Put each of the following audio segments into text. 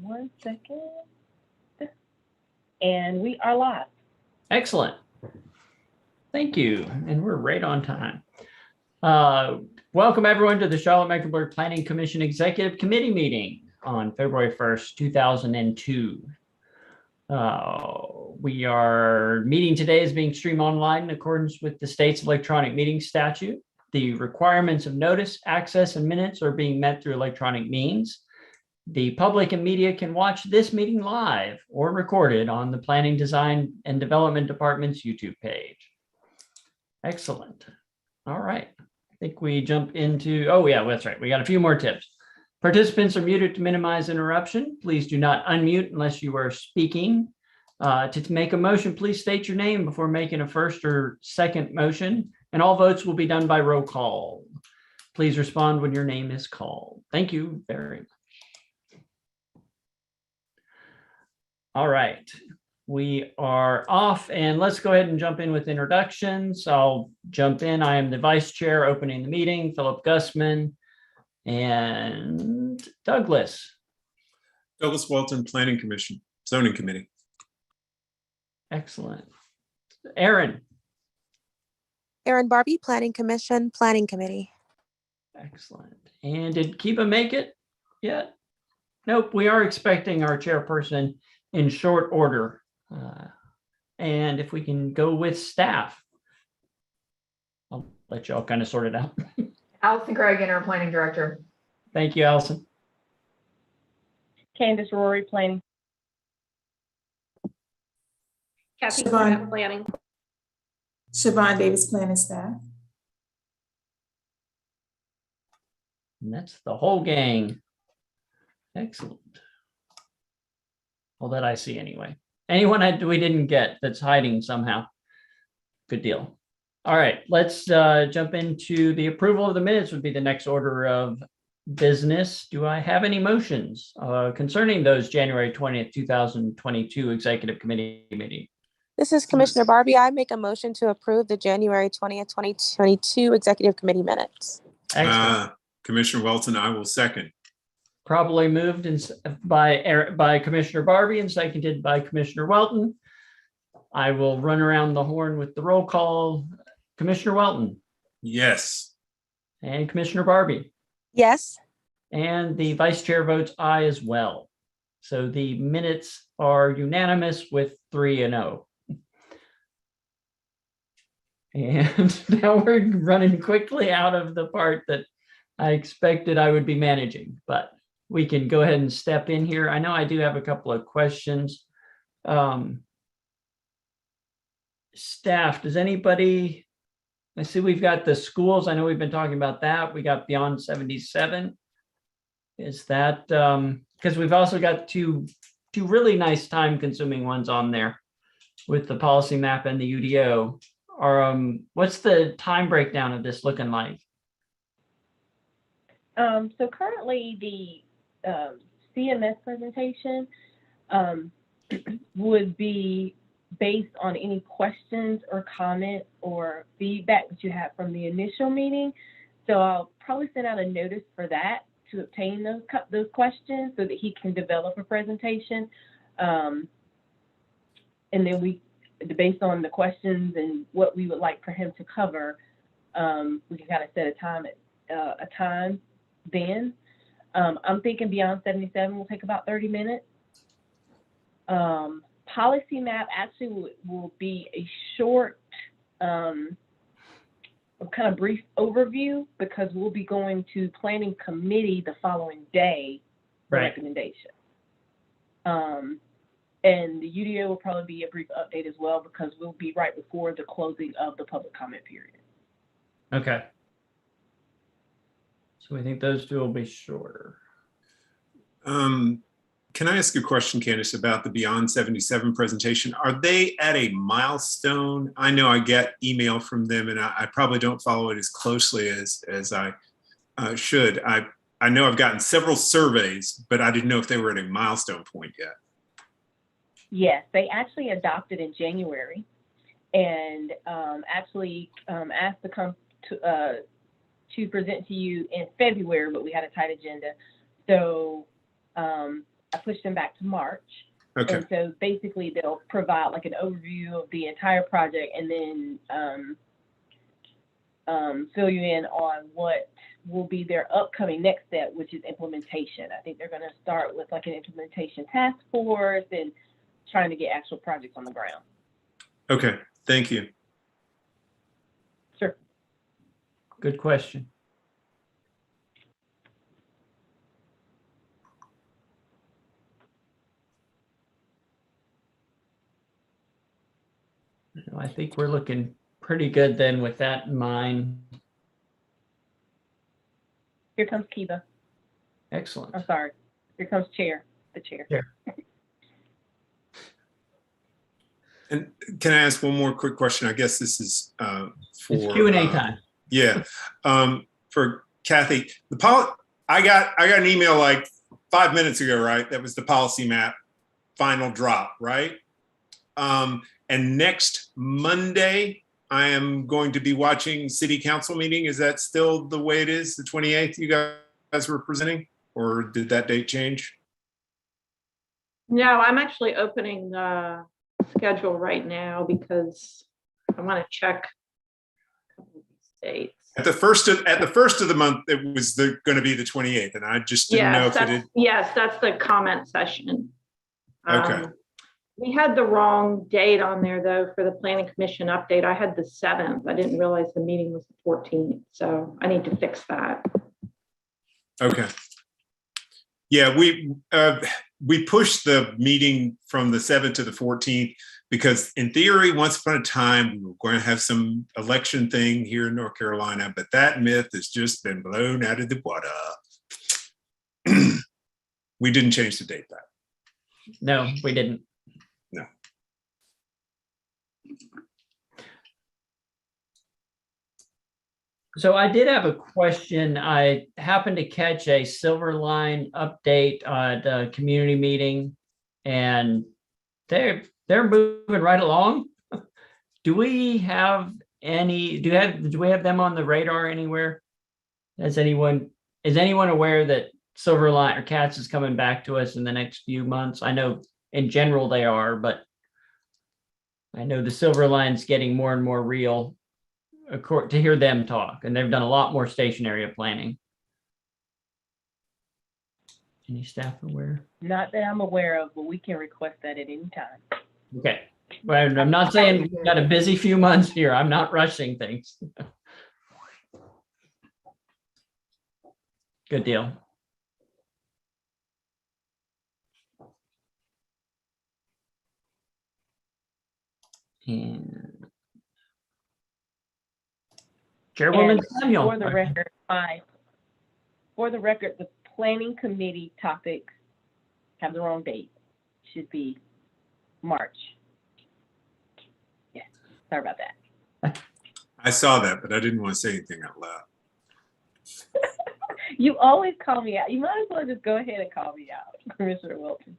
1 second. And we are live. Excellent. Thank you. And we're right on time. Welcome everyone to the Charlotte-Mecklenburg Planning Commission Executive Committee meeting on February 1st, 2002. We are meeting today is being streamed online in accordance with the state's electronic meeting statute. The requirements of notice, access, and minutes are being met through electronic means. The public and media can watch this meeting live or recorded on the Planning, Design, and Development Department's YouTube page. Excellent. All right. I think we jump into, oh yeah, that's right. We got a few more tips. Participants are muted to minimize interruption. Please do not unmute unless you are speaking. To make a motion, please state your name before making a first or second motion, and all votes will be done by roll call. Please respond when your name is called. Thank you very much. All right, we are off and let's go ahead and jump in with introductions. I'll jump in. I am the vice chair opening the meeting, Philip Gussman, and Douglas. Douglas Walton, Planning Commission, Zoning Committee. Excellent. Aaron. Aaron Barbie, Planning Commission, Planning Committee. Excellent. And did Kiba make it yet? Nope, we are expecting our chairperson in short order. And if we can go with staff, I'll let y'all kind of sort it out. Allison Craig, Interim Planning Director. Thank you, Allison. Candace Rory, Planning. Kathy Siobhan. Planning. Siobhan Davis, Planning Staff. And that's the whole gang. Excellent. Well, that I see anyway. Anyone we didn't get that's hiding somehow. Good deal. All right, let's jump into the approval of the minutes would be the next order of business. Do I have any motions concerning those January 20th, 2022 Executive Committee meeting? This is Commissioner Barbie. I make a motion to approve the January 20th, 2022 Executive Committee minutes. Excellent. Commissioner Welton, I will second. Probably moved by Commissioner Barbie and seconded by Commissioner Welton. I will run around the horn with the roll call. Commissioner Welton. Yes. And Commissioner Barbie. Yes. And the vice chair votes aye as well. So the minutes are unanimous with 3-0. And now we're running quickly out of the part that I expected I would be managing, but we can go ahead and step in here. I know I do have a couple of questions. Staff, does anybody, I see we've got the schools. I know we've been talking about that. We got Beyond 77. Is that, because we've also got two really nice time consuming ones on there with the policy map and the UDO. What's the time breakdown of this looking like? So currently the CMS presentation would be based on any questions or comments or feedback that you have from the initial meeting. So I'll probably send out a notice for that to obtain those questions so that he can develop a presentation. And then based on the questions and what we would like for him to cover, we can kind of set a time then. I'm thinking Beyond 77 will take about 30 minutes. Policy map actually will be a short, kind of brief overview because we'll be going to planning committee the following day for recommendation. And the UDO will probably be a brief update as well because we'll be right before the closing of the public comment period. Okay. So we think those two will be shorter. Can I ask a question, Candace, about the Beyond 77 presentation? Are they at a milestone? I know I get email from them and I probably don't follow it as closely as I should. I know I've gotten several surveys, but I didn't know if they were at a milestone point yet. Yes, they actually adopted in January and actually asked to come to present to you in February, but we had a tight agenda. So I pushed them back to March. Okay, And so basically they'll provide like an overview of the entire project and then fill you in on what will be their upcoming next step, which is implementation. I think they're going to start with like an implementation task force and trying to get actual projects on the ground. okay, thank you. Sure. Good question. I think we're looking pretty good then with that in mind. Here comes Kiva. Excellent. I'm sorry. Here comes the chair. And can I ask one more quick question? I guess this is for It's Q&A time. Yeah, for Kathy. I got an email like 5 minutes ago, right? That was the policy map final drop, right? And next Monday, I am going to be watching city council meeting. Is that still the way it is? The 28th you guys were presenting, or did that date change? No, I'm actually opening the schedule right now because I want to check a couple of these dates. At the first of the month, it was going to be the 28th, and I just didn't know if it had. Yes, that's the comment session. Okay. We had the wrong date on there though for the planning commission update. I had the 7th. I didn't realize the meeting was the 14th, so I need to fix that. Okay. Yeah, we pushed the meeting from the 7th to the 14th because in theory, once upon a time, we were going to have some election thing here in North Carolina, but that myth has just been blown out of the water. We didn't change the date back. No, we didn't. No. So I did have a question. I happened to catch a Silver Line update at a community meeting, and they're moving right along. Do we have do we have them on the radar anywhere? Is anyone aware that Silver Line or CATS is coming back to us in the next few months? I know in general they are, but I know the Silver Line's getting more and more real to hear them talk, and they've done a lot more station area planning. Any staff aware? Not that I'm aware of, but we can request that at any time. Okay. Well, I'm not saying we've got a busy few months here. I'm not rushing things. Good deal. And Chairwoman And Samuel. For the record, the planning committee topics have the wrong date. Should be March. Yeah, sorry about that. I saw that, but I didn't want to say anything out loud. You always call me out. You might as well just go ahead and call me out, Commissioner Wilton.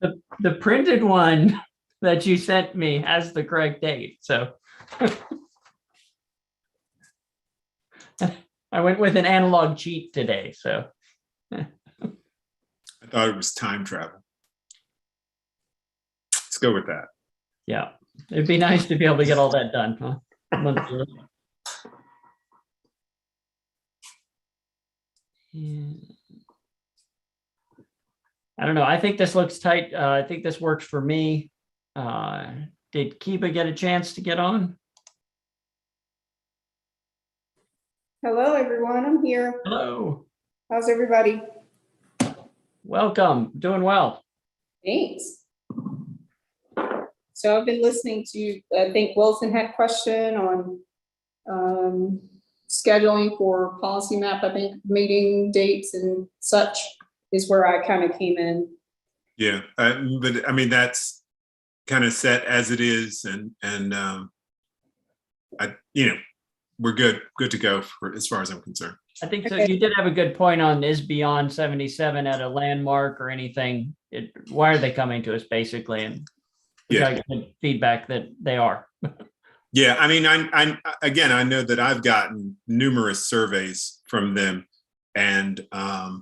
The printed one that you sent me has the correct date, so. I went with an analog cheat today, so. I thought it was time travel. Let's go with that. Yeah, it'd be nice to be able to get all that done, huh? I don't know. I think this looks tight. I think this works for me. Did Kiba get a chance to get on? Hello, everyone. I'm here. Hello. How's everybody? Welcome. Doing well. Thanks. So I've been listening to, I think Wilson had a question on scheduling for policy map, I think meeting dates and such is where I kind of came in. Yeah, but I mean, that's kind of set as it is. And we're good to go as far as I'm concerned. I think so. Okay. You did have a good point on is beyond 77 at a landmark or anything. Why are they coming to us basically? And we Yeah. got good feedback that they are. Yeah, I mean, I know that I've gotten numerous surveys from them, and I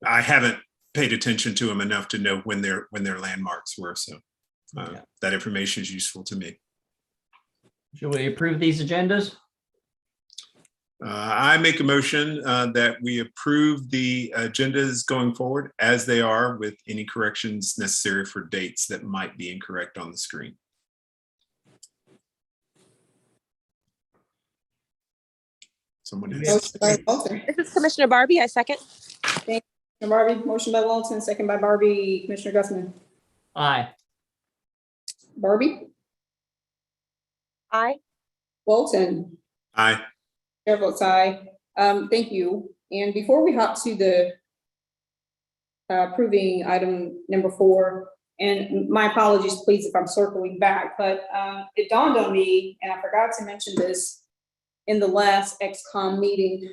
haven't paid attention to them enough to know when their landmarks were. So Yeah. that information is useful to me. Should we approve these agendas? I make a motion that we approve the agendas going forward as they are, with any corrections necessary for dates that might be incorrect on the screen. Someone has. Motion by Walton. This is Commissioner Barbie. I second. Commissioner Barbie, motion by Walton, second by Barbie. Commissioner Gusman. Aye. Barbie, Aye. Walton. Aye. Chair votes aye. Thank you. And before we hop to the approving item number 4, and my apologies, please, if I'm circling back, but it dawned on me, and I forgot to mention this in the last XCOM meeting.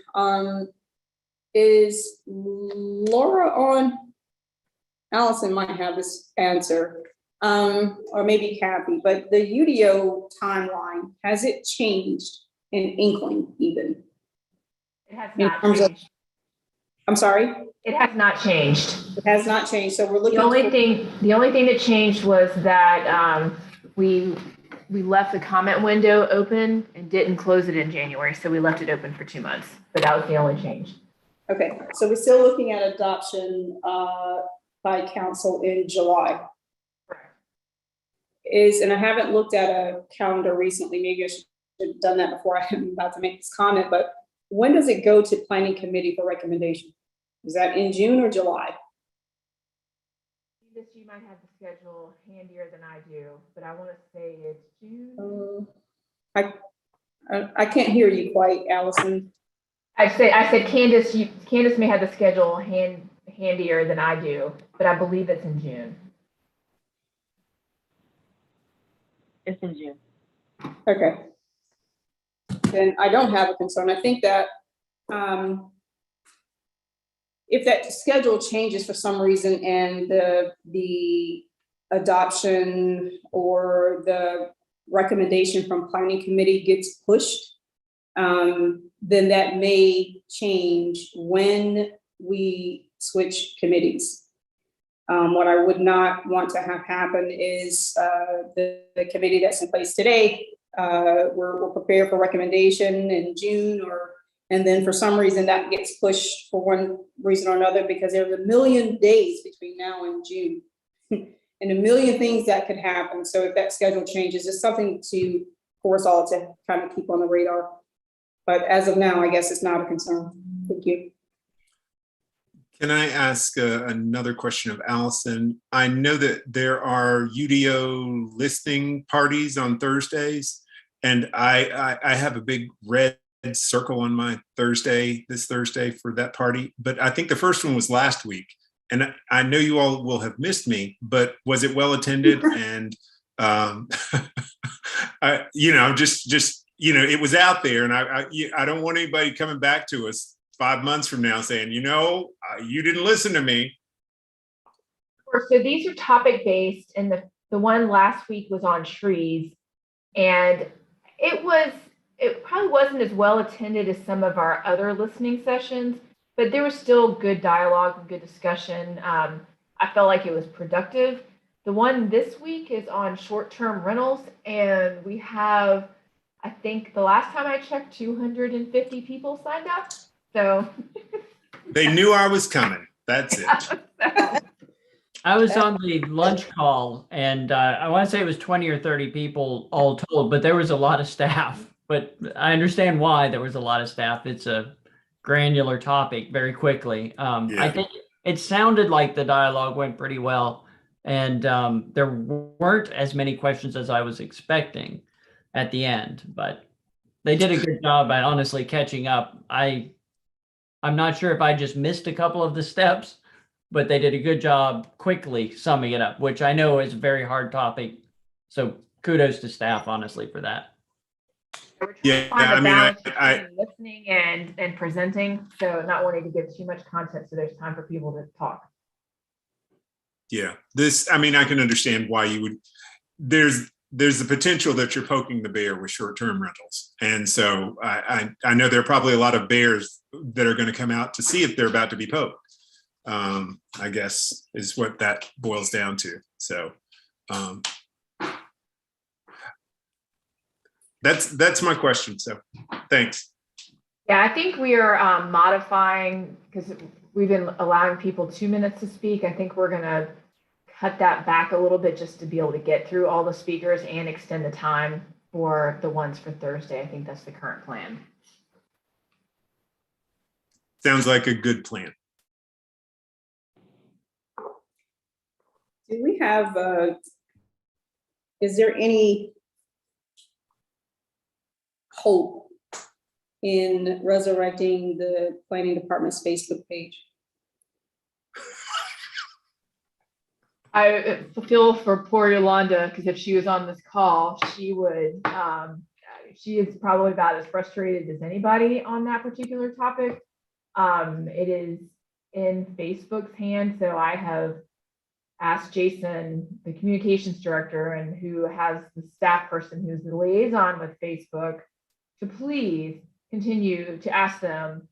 Is Laura on? Allison might have this answer, or maybe Kathy, but the UDO timeline, has it changed in inkling even? It has In not terms of- changed. I'm sorry, It has not changed. it has not changed, so we're looking. The only thing that changed was that we left the comment window open and didn't close it in January, so we left it open for 2 months. But that was the only change. Okay, so we're still looking at adoption by council in July. And I haven't looked at a calendar recently, maybe I should have done that before I'm about to make this comment, but when does it go to planning committee for recommendation? Is that in June or July? You might have the schedule handier than I do, but I want to say it's June. I can't hear you quite, Allison. I said Candace may have the schedule handier than I do, but I believe it's in June. It's in June. Okay. Then I don't have a concern. I think that if that schedule changes for some reason and the adoption or the recommendation from planning committee gets pushed, then that may change when we switch committees. What I would not want to have happen is the committee that's in place today, we're prepared for recommendation in June, and then for some reason that gets pushed for one reason or another, because there's a million days between now and June and a million things that could happen. So if that schedule changes, it's something for us all to kind of keep on the radar. But as of now, I guess it's not a concern. Thank you. Can I ask another question of Allison? I know that there are UDO listening parties on Thursdays, and I have a big red circle on my this Thursday for that party. But I think the first one was last week, and I know you all will have missed me, but was it well attended? And it was out there, and I don't want anybody coming back to us 5 months from now saying, you didn't listen to me. So these are topic based, and the one last week was on trees, and it probably wasn't as well attended as some of our other listening sessions, but there was still good dialogue and good discussion. I felt like it was productive. The one this week is on short-term rentals, and we have, I think the last time I checked, 250 people signed up. So they knew I was coming. That's it. I was on the lunch call, and I want to say it was 20 or 30 people all told, but there was a lot of staff. But I understand why there was a lot of staff. It's a granular topic very quickly. I think it sounded like the dialogue went pretty well, and there weren't as many questions as I was expecting at the end, but they did a good job at honestly catching up. I'm not sure if I just missed a couple of the steps, but they did a good job quickly summing it up, which I know is a very hard topic. So kudos to staff, honestly, for that. Listening and presenting, so not wanting to give too much content, so there's time for people to talk. Yeah, I can understand why you would. There's the potential that you're poking the bear with short-term rentals, and so I know there are probably a lot of bears that are going to come out to see if they're about to be poked. I guess is what that boils down to. So that's my question. So thanks. Yeah, I think we are modifying, because we've been allowing people 2 minutes to speak. I think we're gonna cut that back a little bit just to be able to get through all the speakers and extend the time for the ones for Thursday. I think that's the current plan. Sounds like a good plan. Do we have, is there any hope in resurrecting the planning department's Facebook page? I feel for poor Yolanda, because if she was on this call, she would, she is probably about as frustrated as anybody on that particular topic. It is in Facebook's hands, so I have asked Jason, the communications director, and who has the staff person who's the liaison with Facebook, to please continue to ask them,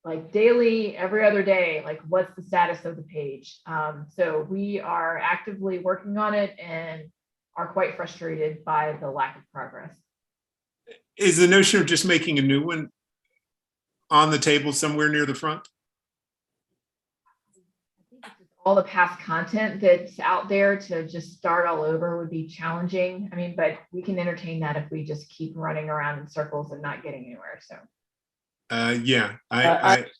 like daily, every other day, like what's the status of the page. So we are actively working on it and are quite frustrated by the lack of progress. Is the notion of just making a new one on the table somewhere near the front? I think it's just all the past content that's out there, to just start all over would be challenging. I mean, but we can entertain that if we just keep running around in circles and not getting anywhere. So Yeah, I think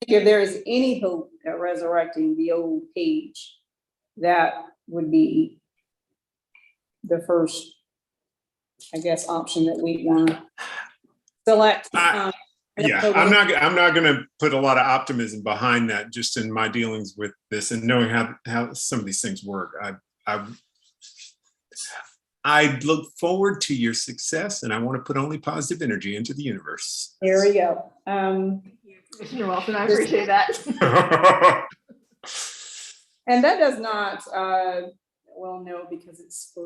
if there is any hope at resurrecting the old page, that would be the first, I guess, option that we want to select. yeah, I'm not going to put a lot of optimism behind that, just in my dealings with this and knowing how some of these things work. I look forward to your success, and I want to put only positive energy into the universe. There we go. Commissioner Wilson, I appreciate that. And that does not, well, no, because it's for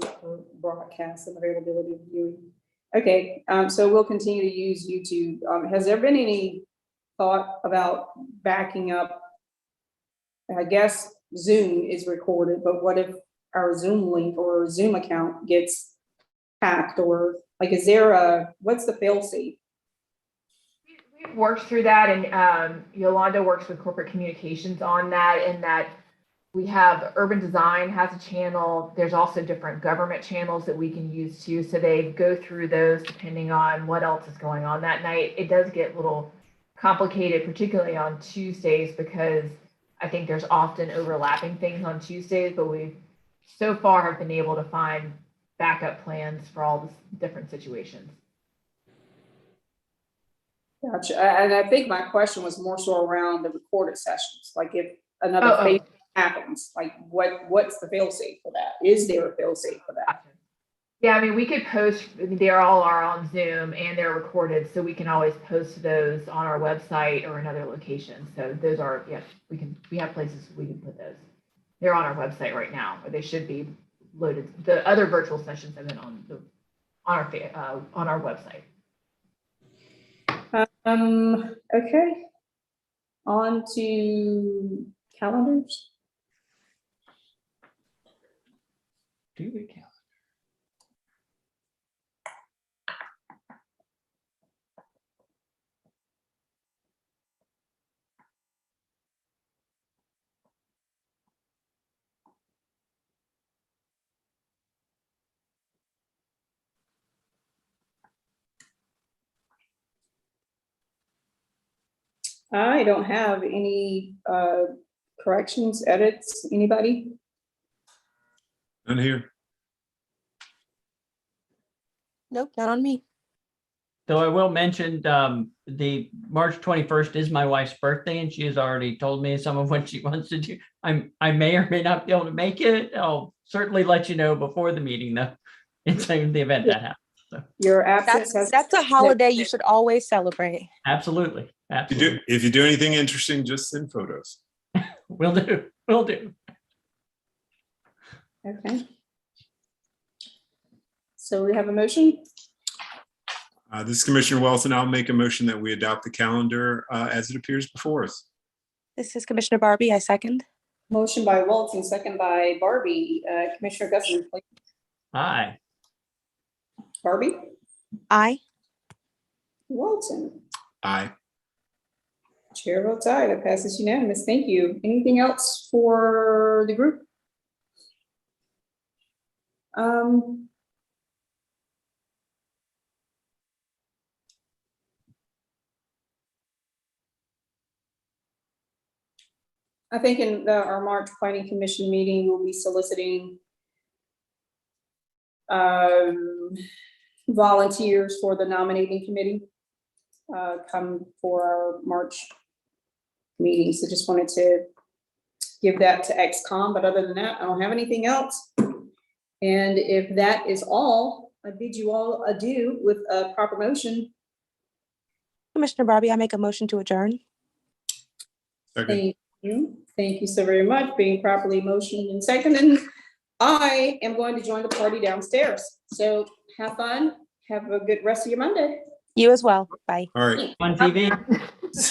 broadcast and availability of viewing. Okay, so we'll continue to use YouTube. Has there been any thought about backing up? I guess Zoom is recorded, but what if our Zoom link or Zoom account gets hacked, or like, is there what's the fail-safe? We've worked through that, and Yolanda works with corporate communications on that, and that we have urban design has a channel. There's also different government channels that we can use too. So they go through those depending on what else is going on that night. It does get a little complicated, particularly on Tuesdays, because I think there's often overlapping things on Tuesdays, but we've so far have been able to find backup plans for all the different situations. Gotcha. And I think my question was more so around the recorded sessions. Like if another fail happens, like what's the fail safe for that? Is there a fail safe for that? Yeah, I mean, we could post, they all are on Zoom and they're recorded, so we can always post those on our website or in other locations. So those are, yes, we have places we can put those. They're on our website right now, or they should be loaded. The other virtual sessions have been on our website. Okay. On to calendars. Do we count? I don't have any corrections, edits. Anybody? None here. Nope, not on me. So I will mention the March 21st is my wife's birthday, and she has already told me some of what she wants to do. I may or may not be able to make it. I'll certainly let you know before the meeting, though, in the event that happens. So. Your absence. That's a holiday you should always celebrate. Absolutely. Absolutely. If you do anything interesting, just send photos. Will do. Will do. Okay. So we have a motion. This is Commissioner Wilson. I'll make a motion that we adopt the calendar as it appears before us. This is Commissioner Barbie. I second. Motion by Wilson, second by Barbie. Commissioner Gusman, please. Aye. Barbie? Aye. Wilson? Aye. Chair votes aye. That passes unanimous. Thank you. Anything else for the group? I think in our March Planning Commission meeting, we'll be soliciting volunteers for the nominating committee come for our March meeting. So just wanted to give that to XCOM, but other than that, I don't have anything else. And if that is all, I bid you all adieu with a proper motion. Commissioner Barbie, I make a motion to adjourn. Second. Thank you. Thank you so very much. Being properly motioned and seconded. I am going to join the party downstairs. So have fun. Have a good rest of your Monday. You as well. Bye. All right. On TV.